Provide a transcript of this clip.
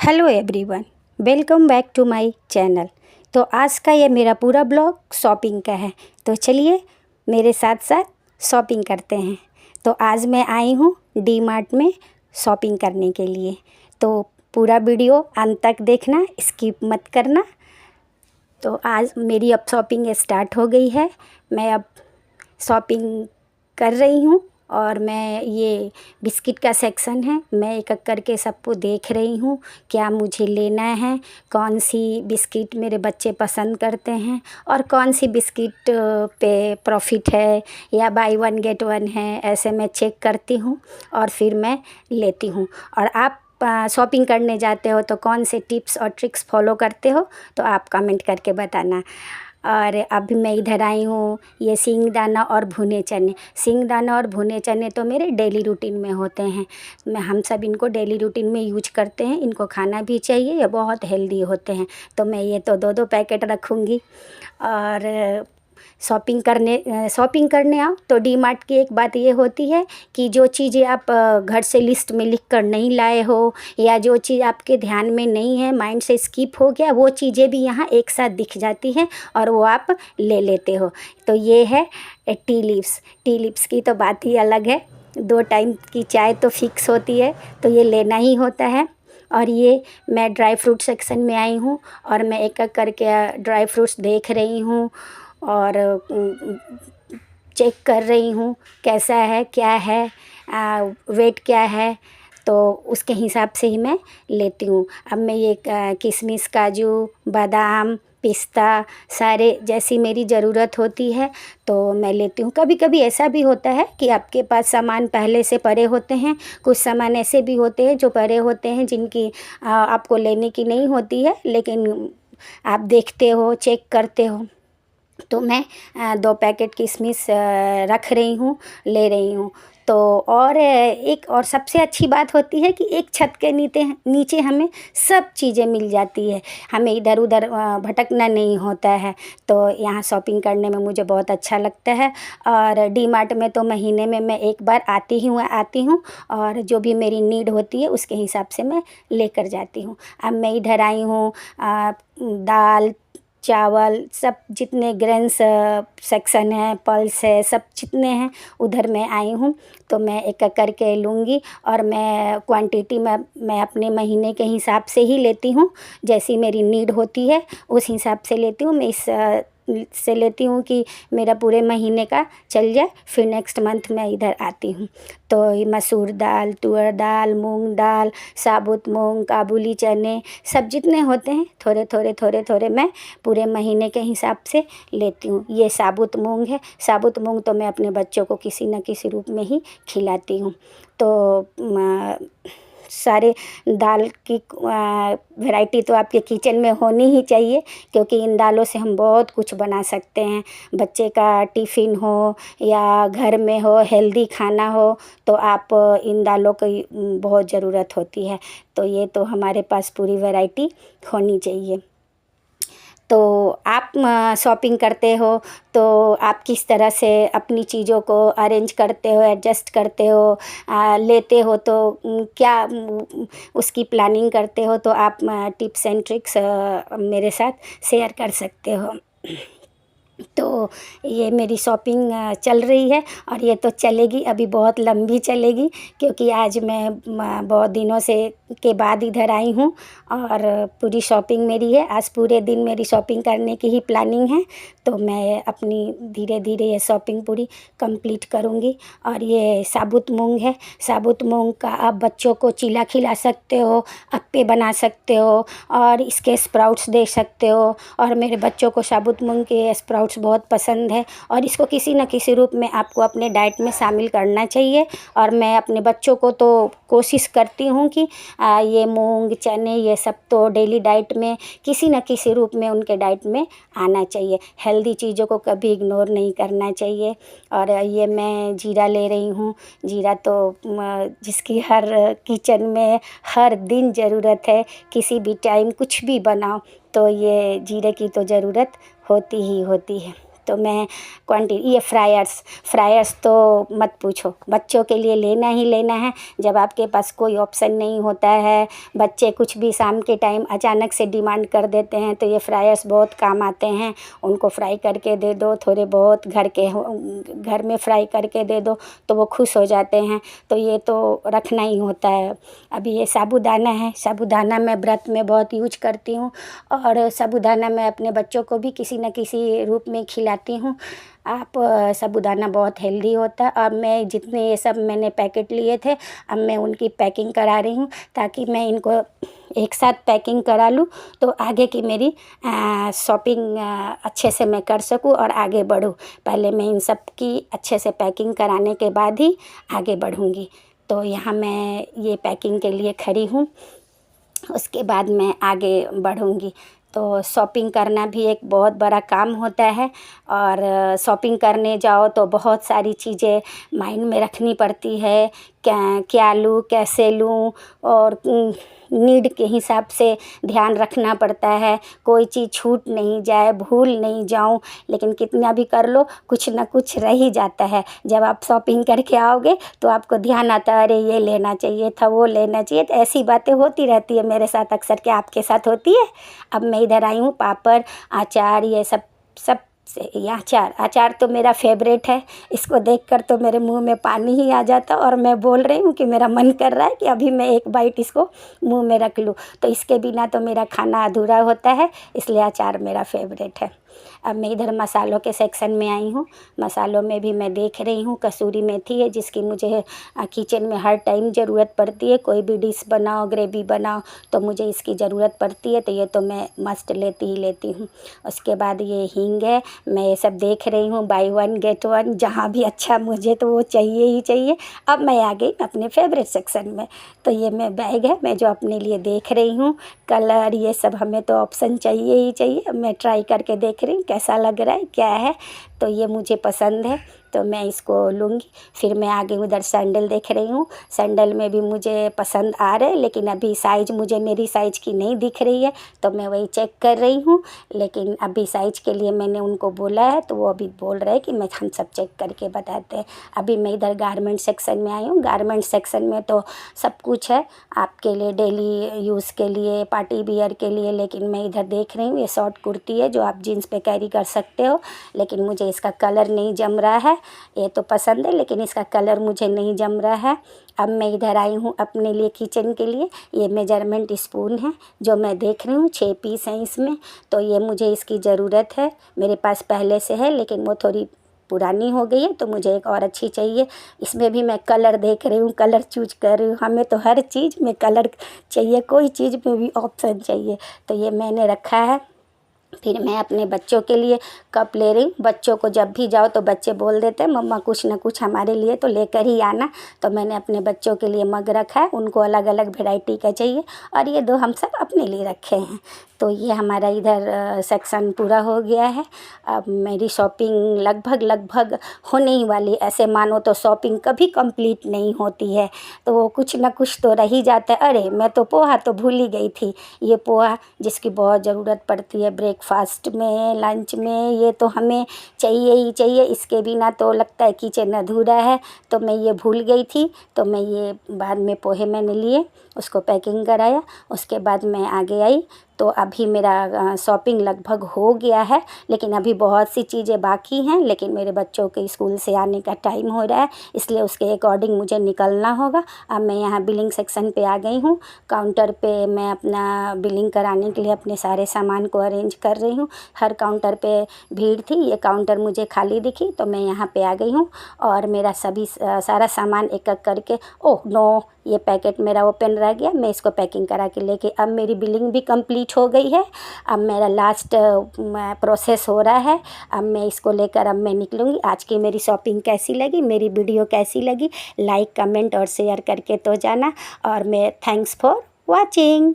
Hello everyone, welcome back to my channel. तो आज का ये मेरा पूरा ब्लॉग शॉपिंग का है। तो चलिए मेरे साथ साथ शॉपिंग करते हैं। तो आज मैं आई हूँ डी मार्ट में शॉपिंग करने के लिए। तो पूरा वीडियो अंत तक देखना, स्किप मत करना। तो आज मेरी अब शॉपिंग स्टार्ट हो गई है। मैं अब शॉपिंग कर रही हूँ और मैं ये बिस्किट का सेक्शन है, मैं एक एक करके सबको देख रही हूँ क्या मुझे लेना है, कौन सी बिस्किट मेरे बच्चे पसंद करते हैं और कौन सी बिस्किट पे प्रॉफिट है या बाय वन गेट वन है। ऐसे मैं चेक करती हूँ और फिर मैं लेती हूँ। और आप शॉपिंग करने जाते हो तो कौन से टिप्स और ट्रिक्स फॉलो करते हो तो आप कमेंट करके बताना। और अभी मैं इधर आई हूँ ये सींगदाना और भुने चने। सींगदाना और भुने चने तो मेरे डेली रूटीन में होते हैं। हम सब इनको डेली रूटीन में यूज करते हैं, इनको खाना भी चाहिए, ये बहुत हेल्दी होते हैं। तो मैं ये तो 2-2 पैकेट रखूँगी। और शॉपिंग करने आओ तो डी मार्ट की एक बात ये होती है कि जो चीज़ें आप घर से लिस्ट में लिख कर नहीं लाए हो या जो चीज़ आपके ध्यान में नहीं है, माइंड से स्किप हो गया, वो चीज़ें भी यहाँ एक साथ दिख जाती हैं और वो आप ले लेते हो। तो ये है टी लीव्स की तो बात ही अलग है। 2 टाइम की चाय तो फिक्स होती है, तो ये लेना ही होता है। और ये मैं ड्राई फ्रूट सेक्शन में आई हूँ और मैं एक एक करके ड्राई फ्रूट्स देख रही हूँ और चेक कर रही हूँ कैसा है, क्या है, वेट क्या है, तो उसके हिसाब से ही मैं लेती हूँ। अब मैं ये किशमिश, काजू, बादाम, पिस्ता सारे जैसी मेरी ज़रूरत होती है तो मैं लेती हूँ। कभी कभी ऐसा भी होता है कि आपके पास सामान पहले से पड़े होते हैं, कुछ सामान ऐसे भी होते हैं जो पड़े होते हैं जिनकी आपको लेने की नहीं होती है, लेकिन आप देखते हो, चेक करते हो। तो मैं 2 पैकेट किशमिश रख रही हूँ, ले रही हूँ। तो और एक और सबसे अच्छी बात होती है कि एक छत के नीचे हमें सब चीज़ें मिल जाती है, हमें इधर उधर भटकना नहीं होता है। तो यहाँ शॉपिंग करने में मुझे बहुत अच्छा लगता है। और डी मार्ट में तो महीने में मैं एक बार आती हूँ और जो भी मेरी नीड होती है उसके हिसाब से मैं लेकर जाती हूँ। अब मैं इधर आई हूँ, दाल, चावल, सब जितने ग्रेन्स सेक्शन है, पल्स है, सब जितने हैं उधर मैं आई हूँ। तो मैं एक एक करके लूँगी और मैं क्वांटिटी में मैं अपने महीने के हिसाब से ही लेती हूँ। जैसी मेरी नीड होती है उस हिसाब से लेती हूँ। मैं इस से लेती हूँ कि मेरा पूरे महीने का चल जाए, फिर नेक्स्ट मंथ मैं इधर आती हूँ। तो ये मसूर दाल, तुअर दाल, मूंग दाल, साबुत मूंग, काबुली चने, सब जितने होते हैं थोड़े मैं पूरे महीने के हिसाब से लेती हूँ। ये साबुत मूंग है, साबुत मूंग तो मैं अपने बच्चों को किसी न किसी रूप में ही खिलाती हूँ। तो सारे दाल की वैरायटी तो आपके किचन में होनी ही चाहिए, क्योंकि इन दालों से हम बहुत कुछ बना सकते हैं। बच्चे का टिफ़िन हो या घर में हो, हेल्दी खाना हो, तो आप इन दालों की बहुत ज़रूरत होती है। तो ये तो हमारे पास पूरी वैरायटी होनी चाहिए। तो आप शॉपिंग करते हो तो आप किस तरह से अपनी चीज़ों को अरेंज करते हो, एडजस्ट करते हो, लेते हो तो क्या उसकी प्लानिंग करते हो, तो आप टिप्स एंड ट्रिक्स मेरे साथ शेयर कर सकते हो। तो ये मेरी शॉपिंग चल रही है और ये तो चलेगी, अभी बहुत लंबी चलेगी, क्योंकि आज मैं बहुत दिनों से के बाद इधर आई हूँ और पूरी शॉपिंग मेरी है। आज पूरे दिन मेरी शॉपिंग करने की ही प्लानिंग है। तो मैं अपनी धीरे धीरे ये शॉपिंग पूरी कंप्लीट करूँगी। और ये साबुत मूंग है, साबुत मूंग का आप बच्चों को चीला खिला सकते हो, अप्पे बना सकते हो और इसके स्प्राउट्स दे सकते हो। और मेरे बच्चों को साबुत मूंग के स्प्राउट्स बहुत पसंद है और इसको किसी न किसी रूप में आपको अपने डाइट में शामिल करना चाहिए। और मैं अपने बच्चों को तो कोशिश करती हूँ कि ये मूंग, चने, ये सब तो डेली डाइट में किसी न किसी रूप में उनके डाइट में आना चाहिए। हेल्दी चीज़ों को कभी इग्नोर नहीं करना चाहिए। और ये मैं जीरा ले रही हूँ। जीरा तो जिसकी हर किचन में हर दिन ज़रूरत है, किसी भी टाइम कुछ भी बनाओ तो ये जीरे की तो ज़रूरत होती ही होती है। तो मैं ये फ्रायर्स तो मत पूछो, बच्चों के लिए लेना ही लेना है। जब आपके पास कोई ऑप्शन नहीं होता है, बच्चे कुछ भी शाम के टाइम अचानक से डिमांड कर देते हैं, तो ये फ्रायर्स बहुत काम आते हैं। उनको फ्राई करके दे दो, थोड़े बहुत घर में फ्राई करके दे दो तो वो खुश हो जाते हैं। तो ये तो रखना ही होता है। अभी ये साबूदाना है, साबूदाना मैं व्रत में बहुत यूज करती हूँ, और साबूदाना मैं अपने बच्चों को भी किसी न किसी रूप में खिलाती हूँ। आप साबूदाना बहुत हेल्दी होता है। और मैं जितने ये सब मैंने पैकेट लिए थे, अब मैं उनकी पैकिंग करा रही हूँ, ताकि मैं इनको एक साथ पैकिंग करा लूँ तो आगे की मेरी शॉपिंग अच्छे से मैं कर सकूँ और आगे बढ़ूँ। पहले मैं इन सब की अच्छे से पैकिंग कराने के बाद ही आगे बढ़ूँगी। तो यहाँ मैं ये पैकिंग के लिए खड़ी हूँ, उसके बाद मैं आगे बढ़ूँगी। तो शॉपिंग करना भी एक बहुत बड़ा काम होता है, और शॉपिंग करने जाओ तो बहुत सारी चीज़ें माइंड में रखनी पड़ती है। क्या लूँ, कैसे लूँ, और नीड के हिसाब से ध्यान रखना पड़ता है, कोई चीज़ छूट नहीं जाए, भूल नहीं जाऊँ। लेकिन कितना भी कर लो, कुछ ना कुछ रह ही जाता है। जब आप शॉपिंग करके आओगे तो आपको ध्यान आता है, अरे ये लेना चाहिए था, वो लेना चाहिए। तो ऐसी बातें होती रहती है मेरे साथ अक्सर। क्या आपके साथ होती है? अब मैं इधर आई हूँ, पापड़, अचार, ये सब ये अचार तो मेरा फेवरेट है। इसको देखकर तो मेरे मुंह में पानी ही आ जाता, और मैं बोल रही हूँ कि मेरा मन कर रहा है कि अभी मैं एक बाइट इसको मुंह में रख लूँ। तो इसके बिना तो मेरा खाना अधूरा होता है, इसलिए अचार मेरा फेवरेट है। अब मैं इधर मसालों के सेक्शन में आई हूँ। मसालों में भी मैं देख रही हूँ कसूरी मेथी है, जिसकी मुझे किचन में हर टाइम ज़रूरत पड़ती है। कोई भी डिश बनाओ, ग्रेवी बनाओ, तो मुझे इसकी ज़रूरत पड़ती है। तो ये तो मैं मस्ट लेती ही लेती हूँ। उसके बाद ये हींग है, मैं ये सब देख रही हूँ, बाय 1 गेट 1, जहाँ भी अच्छा मुझे तो वो चाहिए ही चाहिए। अब मैं आ गई अपने फेवरेट सेक्शन में। तो ये मैं बैग है, मैं जो अपने लिए देख रही हूँ, कलर ये सब हमें तो ऑप्शन चाहिए ही चाहिए। मैं ट्राई करके देख रही हूँ कैसा लग रहा है, क्या है। तो ये मुझे पसंद है, तो मैं इसको लूँगी। फिर मैं आगे उधर सैंडल देख रही हूँ। सैंडल में भी मुझे पसंद आ रहे, लेकिन अभी साइज़ मुझे मेरी साइज़ की नहीं दिख रही है, तो मैं वही चेक कर रही हूँ। लेकिन अभी साइज़ के लिए मैंने उनको बोला है, तो वो अभी बोल रहे हैं कि हम सब चेक करके बताते हैं। अभी मैं इधर गारमेंट सेक्शन में आई हूँ। गारमेंट सेक्शन में तो सब कुछ है आपके लिए, डेली यूज़ के लिए, पार्टी वियर के लिए। लेकिन मैं इधर देख रही हूँ, ये शॉर्ट कुर्ती है जो आप जीन्स पे कैरी कर सकते हो, लेकिन मुझे इसका कलर नहीं जम रहा है। ये तो पसंद है, लेकिन इसका कलर मुझे नहीं जम रहा है। अब मैं इधर आई हूँ अपने लिए किचन के लिए। ये मेजरमेंट स्पून है जो मैं देख रही हूँ, 6 पीस हैं इसमें। तो ये मुझे इसकी ज़रूरत है, मेरे पास पहले से है, लेकिन वो थोड़ी पुरानी हो गई है, तो मुझे एक और अच्छी चाहिए। इसमें भी मैं कलर देख रही हूँ, कलर चूज कर रही हूँ। हमें तो हर चीज़ में कलर चाहिए, कोई चीज़ में भी ऑप्शन चाहिए। तो ये मैंने रखा है। फिर मैं अपने बच्चों के लिए कप ले रही हूँ। बच्चों को जब भी जाओ तो बच्चे बोल देते हैं, मम्मा कुछ ना कुछ हमारे लिए तो लेकर ही आना। तो मैंने अपने बच्चों के लिए मग रखा है, उनको अलग अलग वैरायटी का चाहिए, और ये 2 हम सब अपने लिए रखे हैं। तो ये हमारा इधर सेक्शन पूरा हो गया है। अब मेरी शॉपिंग लगभग होने ही वाली। ऐसे मानो तो शॉपिंग कभी कंप्लीट नहीं होती है, तो वो कुछ ना कुछ तो रह ही जाता है। अरे मैं तो पोहा तो भूल ही गई थी। ये पोहा जिसकी बहुत ज़रूरत पड़ती है ब्रेकफास्ट में, लंच में, ये तो हमें चाहिए ही चाहिए। इसके बिना तो लगता है किचन अधूरा है। तो मैं ये भूल गई थी, तो मैं ये बाद में पोहे मैंने लिए, उसको पैकिंग कराया, उसके बाद मैं आगे आई। तो अभी मेरा शॉपिंग लगभग हो गया है, लेकिन अभी बहुत सी चीज़ें बाकी हैं। लेकिन मेरे बच्चों के स्कूल से आने का टाइम हो रहा है, इसलिए उसके अकॉर्डिंग मुझे निकलना होगा। अब मैं यहाँ बिलिंग सेक्शन पे आ गई हूँ। काउंटर पे मैं अपना बिलिंग कराने के लिए अपने सारे सामान को अरेंज कर रही हूँ। हर काउंटर पे भीड़ थी, ये काउंटर मुझे खाली दिखी, तो मैं यहाँ पे आ गई हूँ। और मेरा सारा सामान एक एक करके, ओह नो, ये पैकेट मेरा ओपन रह गया। मैं इसको पैकिंग करा के लेके, अब मेरी बिलिंग भी कंप्लीट हो गई है। अब मेरा लास्ट प्रोसेस हो रहा है। अब मैं इसको लेकर अब मैं निकलूँगी। आज की मेरी शॉपिंग कैसी लगी, मेरी वीडियो कैसी लगी, लाइक, कमेंट और शेयर करके तो जाना। और मैं थैंक्स फॉर वॉचिंग।